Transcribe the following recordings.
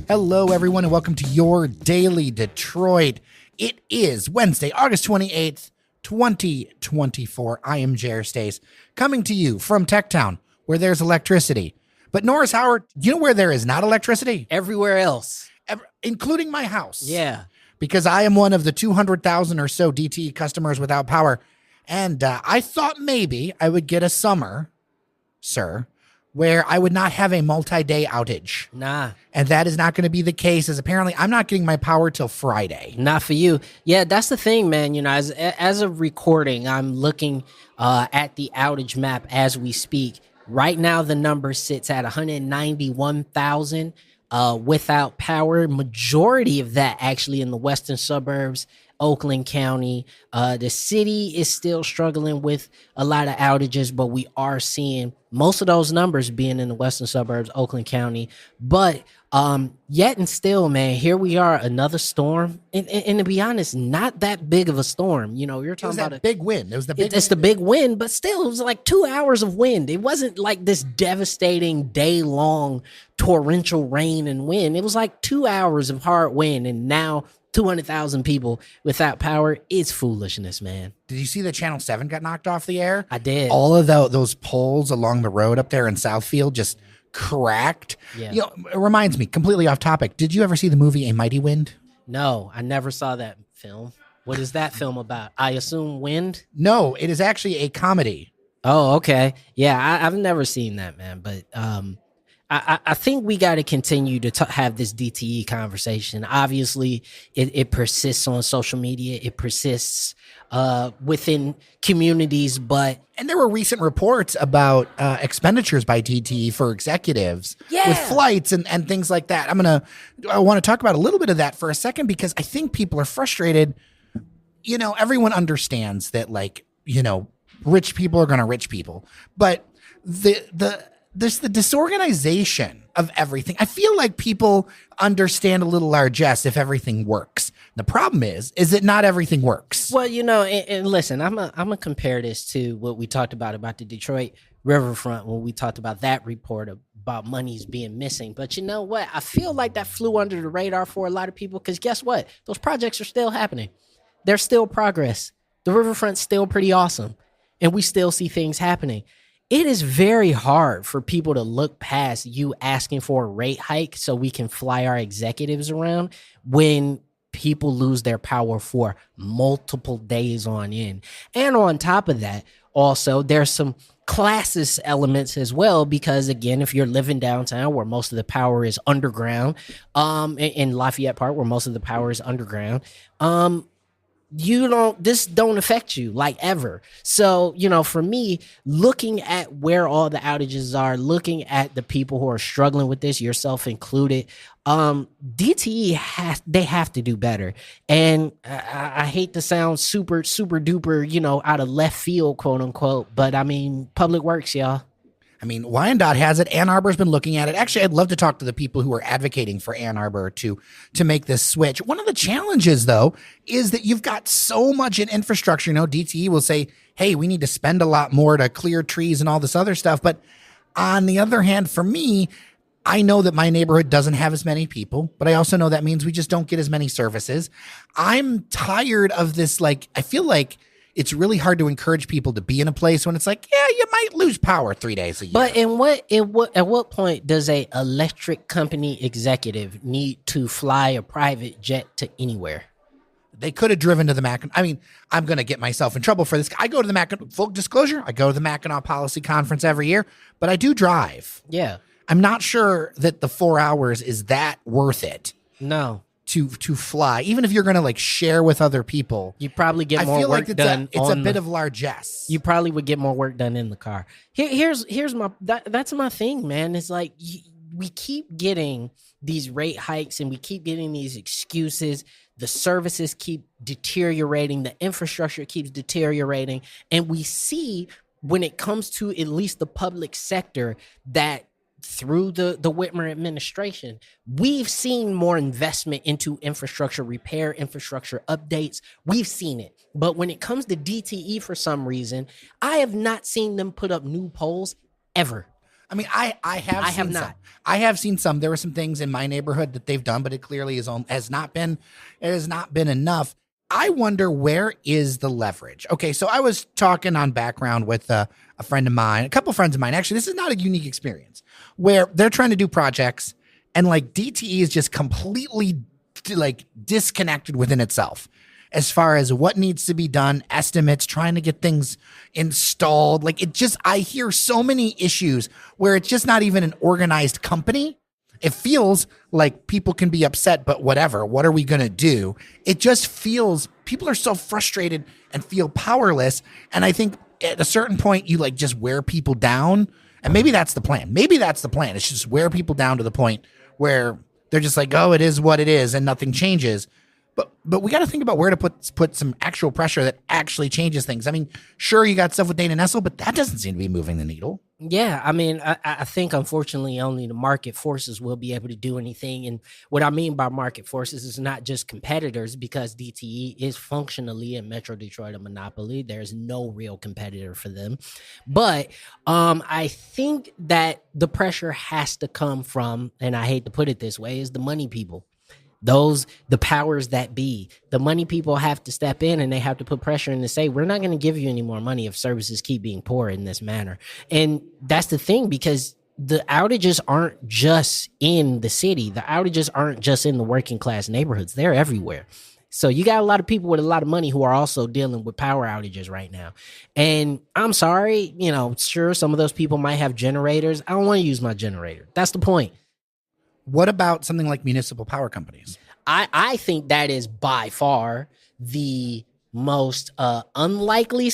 Hello, everyone, and welcome to your Daily Detroit. It is Wednesday, August 28th, 2024. I am Jer Stace, coming to you from Techtown, where there's electricity. But Norris Howard, you know where there is not electricity? Everywhere else. Including my house. Yeah. Because I am one of the 200,000 or so DTE customers without power. And I thought maybe I would get a summer, sir, where I would not have a multi-day outage. Nah. And that is not going to be the case, as apparently I'm not getting my power till Friday. Not for you. Yeah, that's the thing, man. You know, as of recording, I'm looking at the outage map as we speak. Right now, the number sits at 191,000 without power. Majority of that actually in the western suburbs, Oakland County. The city is still struggling with a lot of outages, but we are seeing most of those numbers being in the western suburbs, Oakland County. But yet and still, man, here we are, another storm. And to be honest, not that big of a storm. You know, you're talking about a big wind. It was the big It's the big wind, but still, it was like 2 hours of wind. It wasn't like this devastating day-long torrential rain and wind. It was like 2 hours of hard wind, and now 200,000 people without power. It's foolishness, man. Did you see that Channel 7 got knocked off the air? I did. All of those poles along the road up there in Southfield just cracked. Yeah. You know, it reminds me, completely off topic. Did you ever see the movie A Mighty Wind? No, I never saw that film. What is that film about? I assume wind? No, it is actually a comedy. Oh, okay. Yeah, I've never seen that, man. But I think we got to continue to have this DTE conversation. Obviously, it persists on social media. It persists within communities, but... And there were recent reports about expenditures by DTE for executives with flights and things like that. I want to talk about a little bit of that for a second, because I think people are frustrated. You know, everyone understands that, like, you know, rich people are going to rich people, but there's the disorganization of everything. I feel like people understand a little largesse if everything works. The problem is that not everything works. Well, you know, and listen, I'm gonna compare this to what we talked about the Detroit riverfront when we talked about that report about monies being missing. But you know what? I feel like that flew under the radar for a lot of people, because guess what? Those projects are still happening. There's still progress. The riverfront's still pretty awesome, and we still see things happening. It is very hard for people to look past you asking for a rate hike so we can fly our executives around when people lose their power for multiple days on end. And on top of that, also, there's some classist elements as well, because again, if you're living downtown where most of the power is underground, in Lafayette Park where most of the power is underground, this don't affect you like ever. So, you know, for me, looking at where all the outages are, looking at the people who are struggling with this, yourself included, DTE they have to do better. And I hate to sound super duper, you know, out of left field, quote unquote, but I mean, public works, y'all. I mean, Wyandotte has it. Ann Arbor's been looking at it. Actually, I'd love to talk to the people who are advocating for Ann Arbor to make this switch. One of the challenges, though, is that you've got so much in infrastructure. You know, DTE will say, hey, we need to spend a lot more to clear trees and all this other stuff. But on the other hand, for me, I know that my neighborhood doesn't have as many people, but I also know that means we just don't get as many services. I'm tired of this. Like, I feel like it's really hard to encourage people to be in a place when it's like, yeah, you might lose power 3 days a year. But at what point does a electric company executive need to fly a private jet to anywhere? They could have driven to the Mackinac. I mean, I'm going to get myself in trouble for this. I go to the Mackinac, full disclosure, I go to the Mackinac Policy Conference every year, but I do drive. Yeah. I'm not sure that the 4 hours is that worth it. No. To fly, even if you're going to like share with other people, you probably get more work done. It's a bit of largesse. You probably would get more work done in the car. Here's my that's my thing, man. It's like we keep getting these rate hikes and we keep getting these excuses. The services keep deteriorating. The infrastructure keeps deteriorating, and we see when it comes to at least the public sector that through the Whitmer administration, we've seen more investment into infrastructure repair, infrastructure updates. We've seen it. But when it comes to DTE, for some reason, I have not seen them put up new poles ever. I mean, I have not. some. I have seen some. There were some things in my neighborhood that they've done, but it clearly has not been enough. I wonder, where is the leverage? Okay, so I was talking on background with a friend of mine, a couple friends of mine. Actually, this is not a unique experience, where they're trying to do projects and like DTE is just completely like disconnected within itself as far as what needs to be done, estimates, trying to get things installed. Like I hear so many issues where it's just not even an organized company. It feels like people can be upset, but whatever, what are we going to do? It just feels people are so frustrated and feel powerless. And I think at a certain point you like just wear people down, and maybe that's the plan. It's just wear people down to the point where they're just like, oh, it is what it is and nothing changes. But we got to think about where to put some actual pressure that actually changes things. I mean, sure, you got stuff with Dana Nessel, but that doesn't seem to be moving the needle. Yeah, I mean, I think unfortunately only the market forces will be able to do anything. And what I mean by market forces is not just competitors, because DTE is functionally in Metro Detroit a monopoly. There's no real competitor for them. But I think that the pressure has to come from, and I hate to put it this way, is the money people. The powers that be, the money people have to step in, and they have to put pressure in to say, we're not going to give you any more money if services keep being poor in this manner. And that's the thing, because the outages aren't just in the city. The outages aren't just in the working class neighborhoods. They're everywhere. So you got a lot of people with a lot of money who are also dealing with power outages right now. And I'm sorry, sure, some of those people might have generators. I don't want to use my generator. That's the point. What about something like municipal power companies? I think that is by far the most unlikely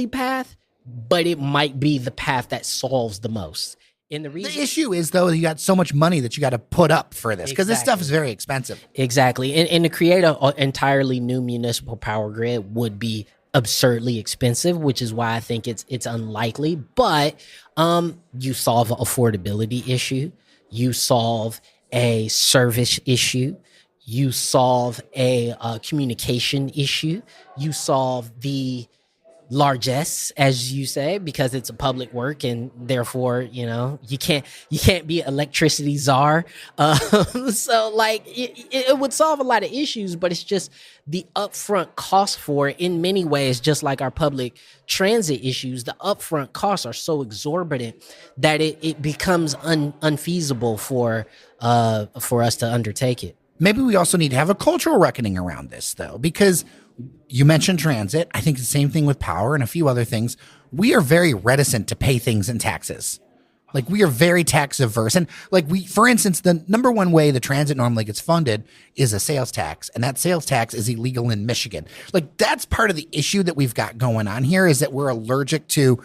path, but it might be the path that solves the most. And the issue is, though, you got so much money that you got to put up for this, because this stuff is very expensive. Exactly. And to create an entirely new municipal power grid would be absurdly expensive, which is why I think it's unlikely. But you solve an affordability issue. You solve a service issue. You solve a communication issue. You solve the largesse, as you say, because it's a public work, and therefore, you can't be electricity czar. So like it would solve a lot of issues, but it's just the upfront cost for it in many ways, just like our public transit issues, the upfront costs are so exorbitant that it becomes unfeasible for us to undertake it. Maybe we also need to have a cultural reckoning around this, though, because you mentioned transit. I think the same thing with power and a few other things. We are very reticent to pay things in taxes. Like, we are very tax averse. And like for instance, the number one way the transit normally gets funded is a sales tax. And that sales tax is illegal in Michigan. Like, that's part of the issue that we've got going on here, is that we're allergic to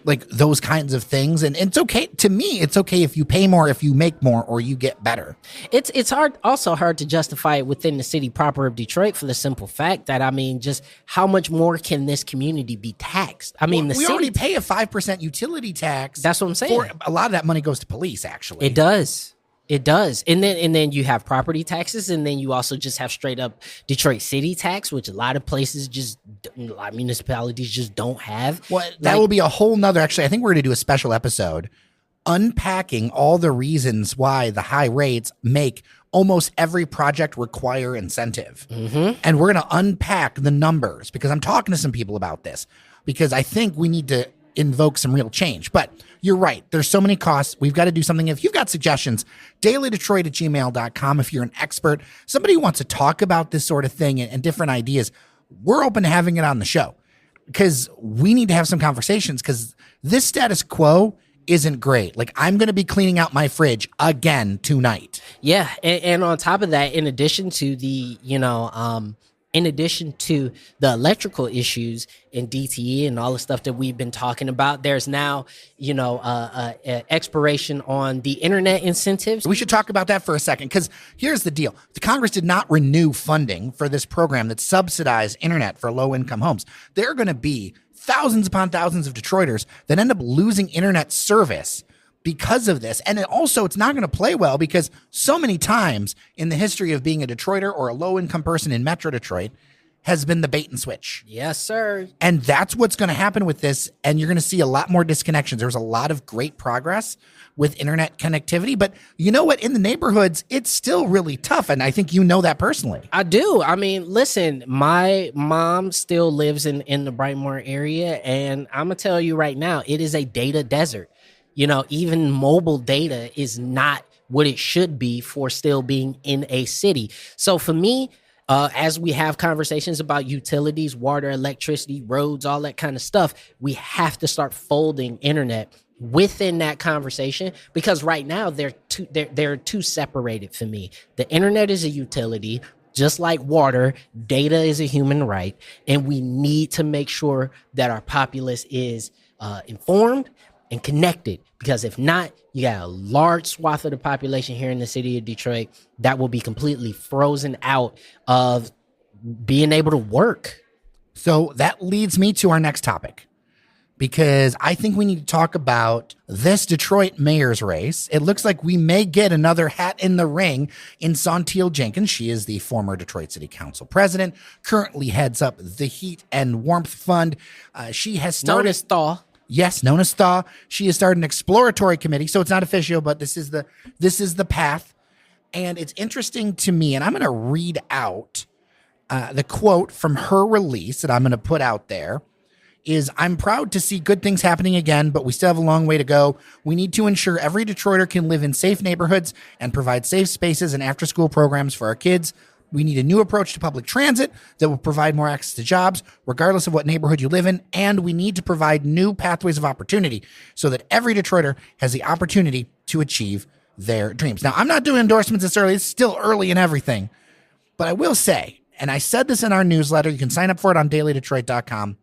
like those kinds of things. And it's okay. To me, it's okay if you pay more, if you make more, or you get better. It's also hard to justify it within the city proper of Detroit, for the simple fact that, I mean, just how much more can this community be taxed? I mean, we already pay a 5% utility tax. That's what I'm saying. A lot of that money goes to police, actually. It does. And then you have property taxes, and then you also just have straight up Detroit city tax, which a lot of municipalities just don't have. Well, that will be a whole nother, actually, I think we're going to do a special episode unpacking all the reasons why the high rates make almost every project require incentive. Mm-hmm. And we're going to unpack the numbers, because I'm talking to some people about this, because I think we need to invoke some real change. But you're right. There's so many costs. We've got to do something. If you've got suggestions, dailydetroit@gmail.com. If you're an expert, somebody who wants to talk about this sort of thing and different ideas, we're open to having it on the show, because we need to have some conversations, because this status quo isn't great. Like, I'm going to be cleaning out my fridge again tonight. Yeah. And on top of that, in addition to the electrical issues in DTE and all the stuff that we've been talking about, there's now, expiration on the internet incentives. We should talk about that for a second, because here's the deal. The Congress did not renew funding for this program that subsidized internet for low-income homes. There are going to be thousands upon thousands of Detroiters that end up losing internet service because of this. And it's not going to play well, because so many times in the history of being a Detroiter or a low-income person in Metro Detroit, has been the bait and switch. Yes, sir. And that's what's going to happen with this. And you're going to see a lot more disconnections. There was a lot of great progress with internet connectivity. But you know what? In the neighborhoods, it's still really tough. And I think you know that personally. I do. I mean, listen, my mom still lives in the Brightmoor area. And I'm going to tell you right now, it is a data desert. You know, even mobile data is not what it should be for still being in a city. So for me, as we have conversations about utilities, water, electricity, roads, all that kind of stuff, we have to start folding internet within that conversation, because right now they're too separated for me. The internet is a utility, just like water. Data is a human right, and we need to make sure that our populace is informed and connected, because if not, you got a large swath of the population here in the city of Detroit that will be completely frozen out of being able to work. So that leads me to our next topic, because I think we need to talk about this Detroit mayor's race. It looks like we may get another hat in the ring in Saunteel Jenkins. She is the former Detroit City Council president, currently heads up the Heat and Warmth Fund. She has started... Known as Thaw. Yes, known as Thaw. She has started an exploratory committee, so it's not official, but this is the path. And it's interesting to me, and I'm going to read out the quote from her release that I'm going to put out there. Is, I'm proud to see good things happening again, but we still have a long way to go. We need to ensure every Detroiter can live in safe neighborhoods and provide safe spaces and after-school programs for our kids. We need a new approach to public transit that will provide more access to jobs, regardless of what neighborhood you live in. And we need to provide new pathways of opportunity so that every Detroiter has the opportunity to achieve their dreams. Now, I'm not doing endorsements this early. It's still early in everything. But I will say, and I said this in our newsletter, you can sign up for it on dailydetroit.com.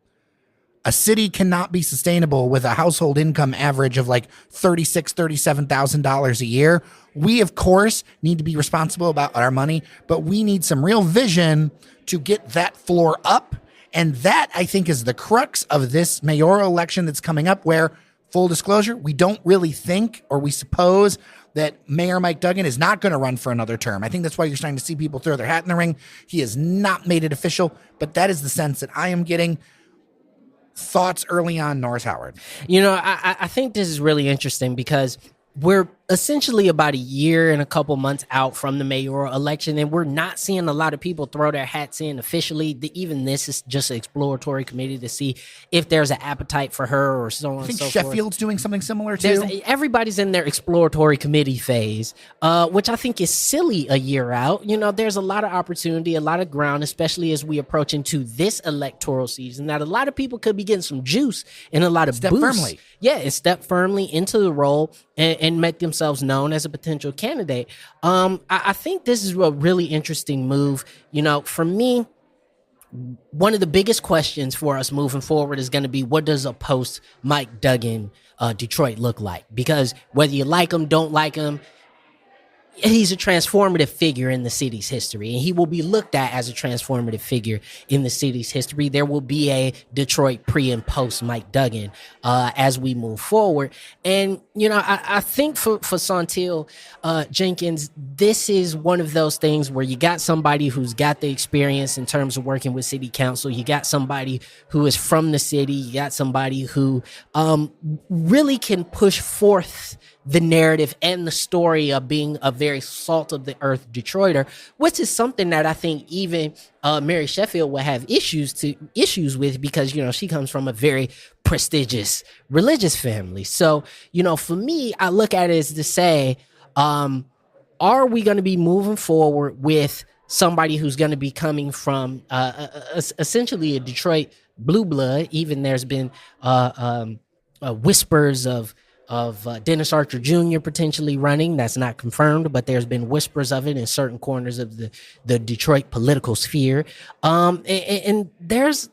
A city cannot be sustainable with a household income average of like $36,000, $37,000 a year. We, of course, need to be responsible about our money, but we need some real vision to get that floor up. And that, I think, is the crux of this mayoral election that's coming up, where, full disclosure, we don't really think, or we suppose, that Mayor Mike Duggan is not going to run for another term. I think that's why you're starting to see people throw their hat in the ring. He has not made it official, but that is the sense that I am getting. Thoughts early on, Norris Howard? You know, I think this is really interesting, because we're essentially about a year and a couple months out from the mayoral election, and we're not seeing a lot of people throw their hats in officially. Even this is just an exploratory committee to see if there's an appetite for her, or so on and so forth. I think Sheffield's doing something similar too. Everybody's in their exploratory committee phase, which I think is silly a year out. You know, there's a lot of opportunity, a lot of ground, especially as we approach into this electoral season, that a lot of people could be getting some juice and a lot of step boost. Firmly. Yeah, and step firmly into the role and make themselves known as a potential candidate. I think this is a really interesting move. You know, for me, one of the biggest questions for us moving forward is going to be, what does a post Mike Duggan Detroit look like? Because whether you like him, don't like him, he's a transformative figure in the city's history, and he will be looked at as a transformative figure in the city's history. There will be a Detroit pre and post Mike Duggan as we move forward. And, you know, I think for Saunteel Jenkins, this is one of those things where you got somebody who's got the experience in terms of working with city council. You got somebody who is from the city. You got somebody who really can push forth the narrative and the story of being a very salt of the earth Detroiter, which is something that I think even Mary Sheffield will have issues with, because, you know, she comes from a very prestigious religious family. So, you know, for me, I look at it as to say, are we going to be moving forward with somebody who's going to be coming from essentially a Detroit blue blood? Even there's been whispers of Dennis Archer Jr. potentially running. That's not confirmed, but there's been whispers of it in certain corners of the Detroit political sphere. And there's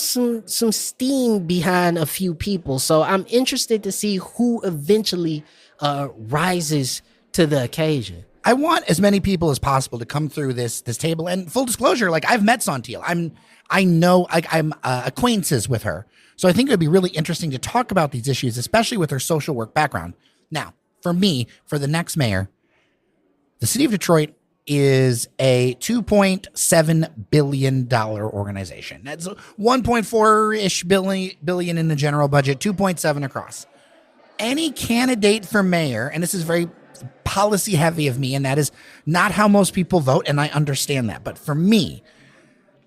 some steam behind a few people. So I'm interested to see who eventually rises to the occasion. I want as many people as possible to come through this table. And full disclosure, like, I've met Saunteel. I'm acquaintances with her. So I think it would be really interesting to talk about these issues, especially with her social work background. Now, for me, for the next mayor, the city of Detroit is a $2.7 billion organization. That's 1.4-ish billion in the general budget, 2.7 across. Any candidate for mayor, and this is very policy heavy of me, and that is not how most people vote, and I understand that. But for me,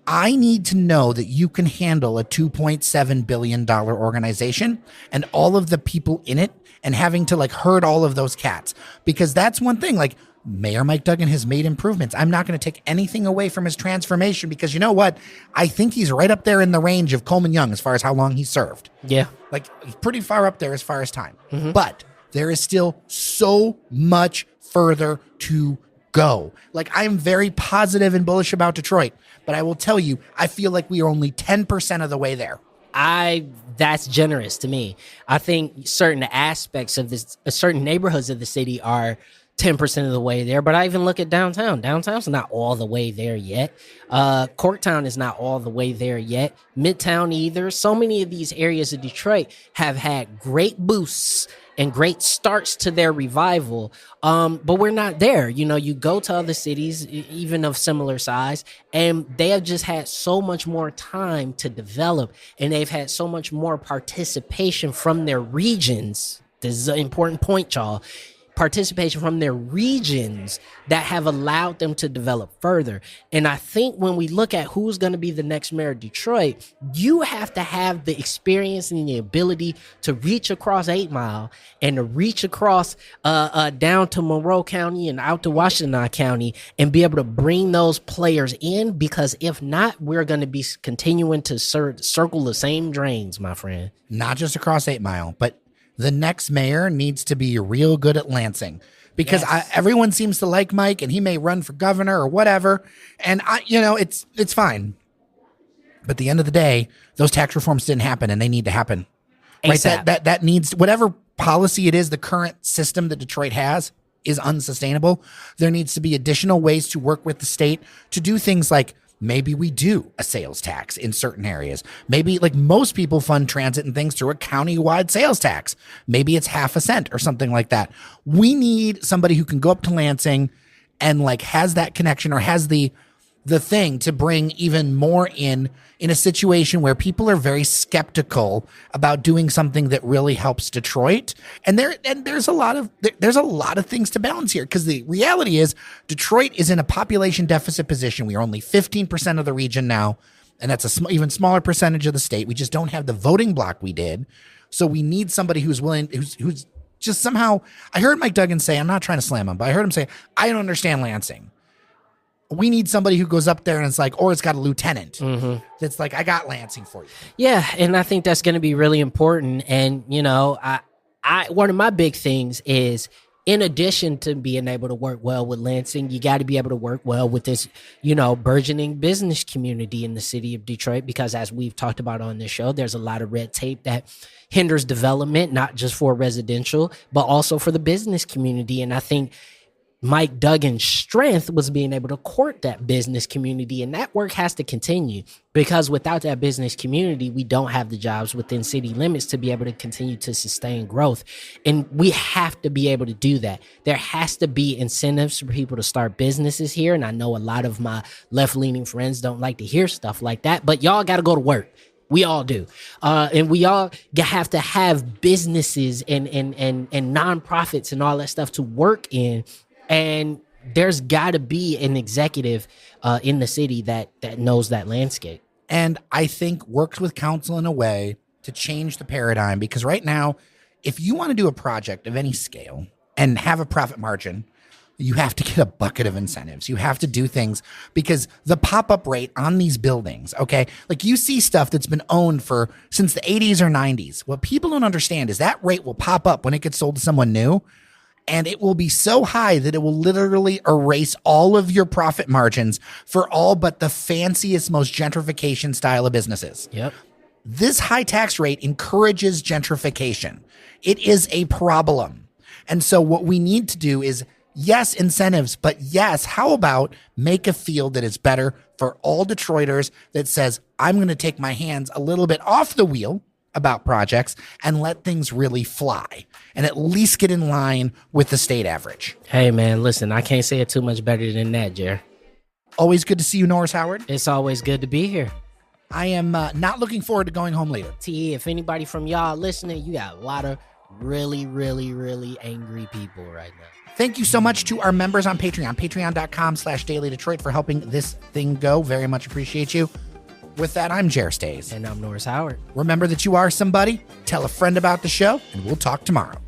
I need to know that you can handle a $2.7 billion organization and all of the people in it and having to like herd all of those cats. Because that's one thing, like Mayor Mike Duggan has made improvements. I'm not going to take anything away from his transformation because you know what? I think he's right up there in the range of Coleman Young as far as how long he served. Yeah. Like he's pretty far up there as far as time. Mm-hmm. But there is still so much further to go. Like I'm very positive and bullish about Detroit, but I will tell you, I feel like we are only 10% of the way there. That's generous to me. I think certain aspects of this, certain neighborhoods of the city are 10% of the way there, but I even look at downtown. Downtown's not all the way there yet. Corktown is not all the way there yet. Midtown either. So many of these areas of Detroit have had great boosts and great starts to their revival, but we're not there. You know, you go to other cities, even of similar size, and they have just had so much more time to develop, and they've had so much more participation from their regions. This is an important point, y'all. Participation from their regions that have allowed them to develop further. And I think when we look at who's going to be the next mayor of Detroit, you have to have the experience and the ability to reach across 8 Mile and to reach across down to Monroe County and out to Washtenaw County and be able to bring those players in, because if not, we're going to be continuing to circle the same drains, my friend. Not just across 8 Mile, but the next mayor needs to be real good at Lansing, because Yes. everyone seems to like Mike and he may run for governor or whatever. And it's fine. But at the end of the day, those tax reforms didn't happen and they need to happen. Right? ASAP. That needs, whatever policy it is, the current system that Detroit has is unsustainable. There needs to be additional ways to work with the state to do things like maybe we do a sales tax in certain areas. Maybe like most people fund transit and things through a county-wide sales tax. Maybe it's 0.5 cent or something like that. We need somebody who can go up to Lansing and like has that connection or has the thing to bring even more in a situation where people are very skeptical about doing something that really helps Detroit. And there's a lot of things to balance here, because the reality is Detroit is in a population deficit position. We are only 15% of the region now, and that's even smaller percentage of the state. We just don't have the voting block we did. So we need somebody who's willing, who's just somehow, I heard Mike Duggan say, I'm not trying to slam him, but I heard him say, I don't understand Lansing. We need somebody who goes up there and it's like, or it's got a lieutenant that's like, I got Lansing for you. Yeah, and I think that's going to be really important. And you know, I one of my big things is, in addition to being able to work well with Lansing, you got to be able to work well with this, you know, burgeoning business community in the city of Detroit, because as we've talked about on this show, there's a lot of red tape that hinders development, not just for residential, but also for the business community. And I think Mike Duggan's strength was being able to court that business community, and that work has to continue, because without that business community, we don't have the jobs within city limits to be able to continue to sustain growth. And we have to be able to do that. There has to be incentives for people to start businesses here. And I know a lot of my left-leaning friends don't like to hear stuff like that, but y'all got to go to work. We all do. And we all have to have businesses and nonprofits and all that stuff to work in. And there's got to be an executive in the city that knows that landscape. And I think works with council in a way to change the paradigm, because right now, if you want to do a project of any scale and have a profit margin, you have to get a bucket of incentives. You have to do things, because the pop-up rate on these buildings, okay, like you see stuff that's been owned since the 80s or 90s. What people don't understand is that rate will pop up when it gets sold to someone new. And it will be so high that it will literally erase all of your profit margins for all but the fanciest, most gentrification style of businesses. Yep. This high tax rate encourages gentrification. It is a problem. And so what we need to do is, yes, incentives, but yes, how about make a field that is better for all Detroiters, that says, I'm going to take my hands a little bit off the wheel. about projects and let things really fly and at least get in line with the state average. Hey, man, listen, I can't say it too much better than that, Jer. Always good to see you, Norris Howard. It's always good to be here. I am not looking forward to going home later. T, if anybody from y'all listening, you got a lot of really, really, really angry people right now. Thank you so much to our members on Patreon, patreon.com/Daily Detroit, for helping this thing go. Very much appreciate you. With that, I'm Jer Stays. And I'm Norris Howard. Remember that you are somebody. Tell a friend about the show, and we'll talk tomorrow.